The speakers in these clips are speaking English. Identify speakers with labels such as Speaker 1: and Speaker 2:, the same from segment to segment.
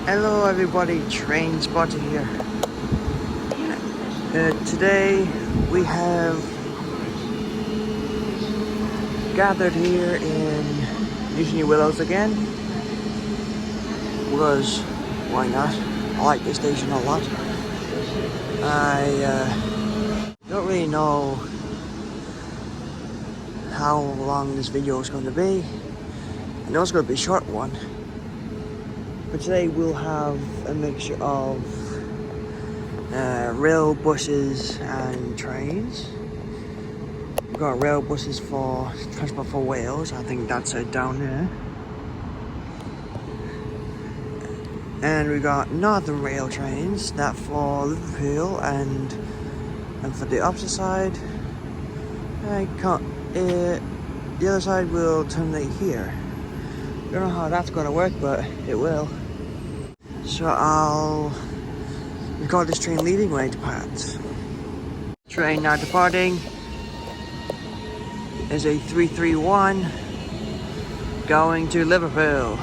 Speaker 1: Hello everybody, Train Spotter here. Today we have gathered here in Newton-le-willows again, because why not? I like this station a lot. I don't really know how long this video is going to be. I know it's going to be a short one. But today we'll have a mixture of rail buses and trains. We've got rail buses for Transport for Wales, I think that's it down there. And we got Northern Rail trains, that for Liverpool, and for the opposite side, the other side will terminate here. Don't know how that's gonna work, but it will. So I'll record this train leaving when it departs. Train now departing is a 331 going to Liverpool.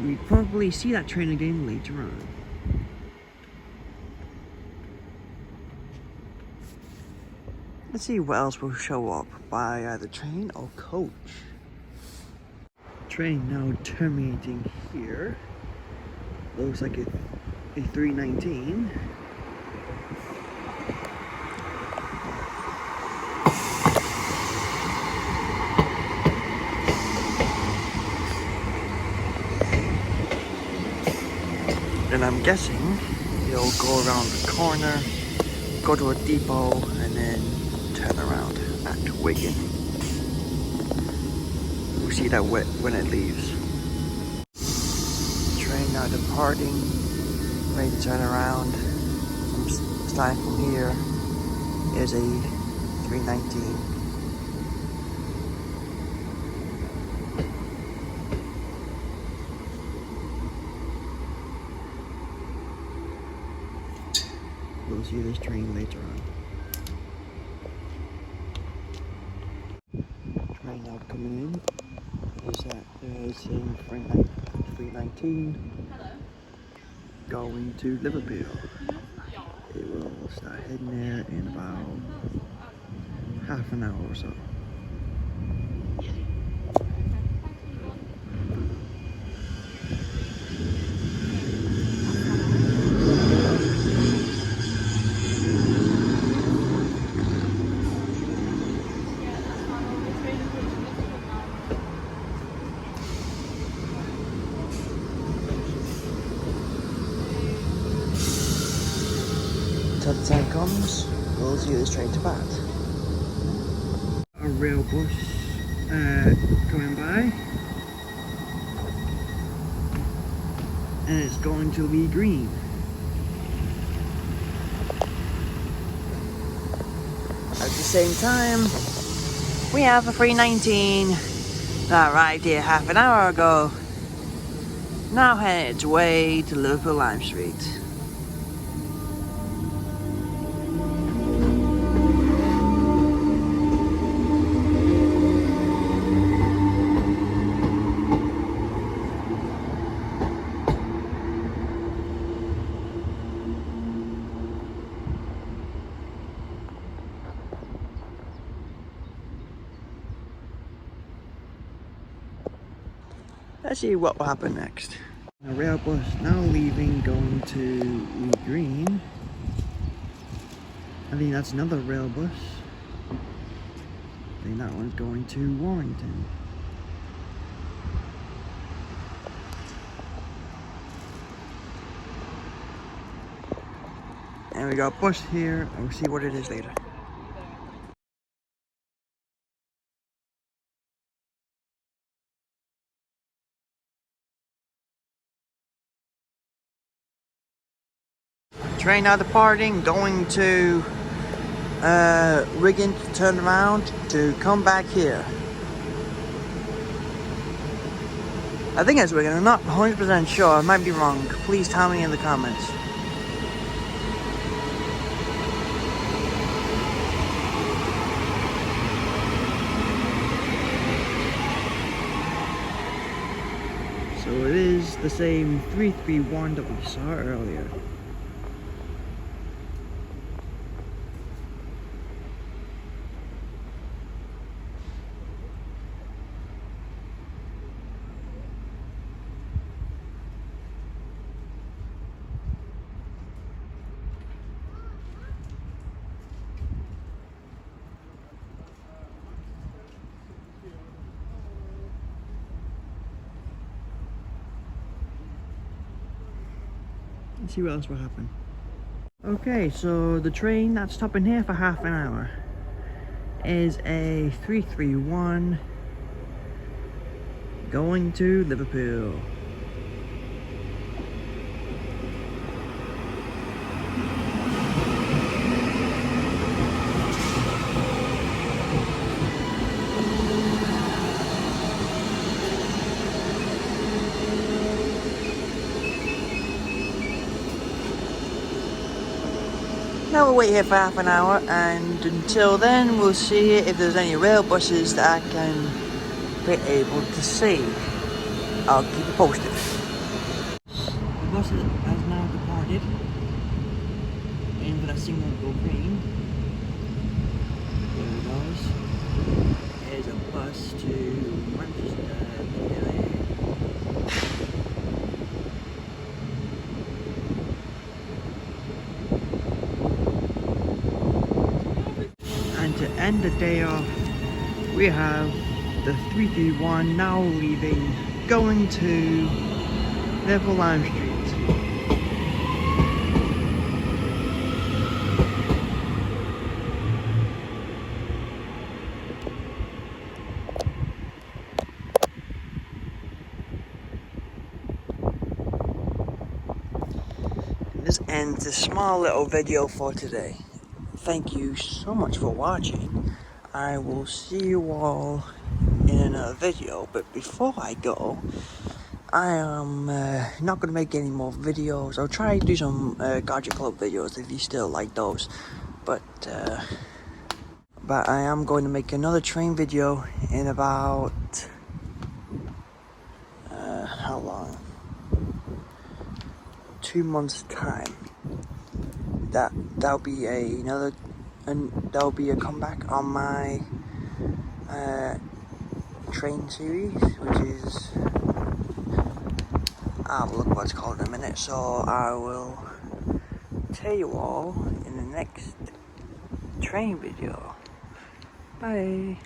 Speaker 1: We probably see that train again later on. Let's see what else will show up by either train or coach. Train now terminating here. Looks like a 319. And I'm guessing it'll go around the corner, go to a depot, and then turn around at Wigan. We'll see that when it leaves. Train now departing, ready to turn around. Starting from here is a 319. We'll see this train later on. Train now coming in is that there's a 319 going to Liverpool. It will start heading there in about half an hour or so. Until the time comes, we'll see this train to bat. A rail bus coming by, and it's going to Lee Green. At the same time, we have a 319 that arrived here half an hour ago, now heading its way to Liverpool Lime Street. Let's see what will happen next. A rail bus now leaving, going to Lee Green. I think that's another rail bus. I think that one's going to Warrington. And we got a bus here, and we'll see what it is later. Train now departing, going to Wigan to turn around to come back here. I think it's Wigan, I'm not 100% sure, I might be wrong. Please tell me in the comments. So it is the same 331 that we saw earlier. Let's see what else will happen. Okay, so the train that's stopping here for half an hour is a 331 going to Liverpool. Now we'll wait here for half an hour, and until then we'll see if there's any rail buses that I can be able to see. I'll keep you posted. The bus has now departed, and for that signal to go green. There it goes. There's a bus to Manchester. And to end the day off, we have the 331 now leaving, going to Liverpool Lime Street. This ends a small little video for today. Thank you so much for watching. I will see you all in another video, but before I go, I am not going to make any more videos. I'll try to do some Gadget Club videos if you still like those, but I am going to make another train video in about how long? 2 months time. That'll be that'll be a comeback on my train series, which is I'll look what it's called in a minute. So I will tell you all in the next train video. Bye.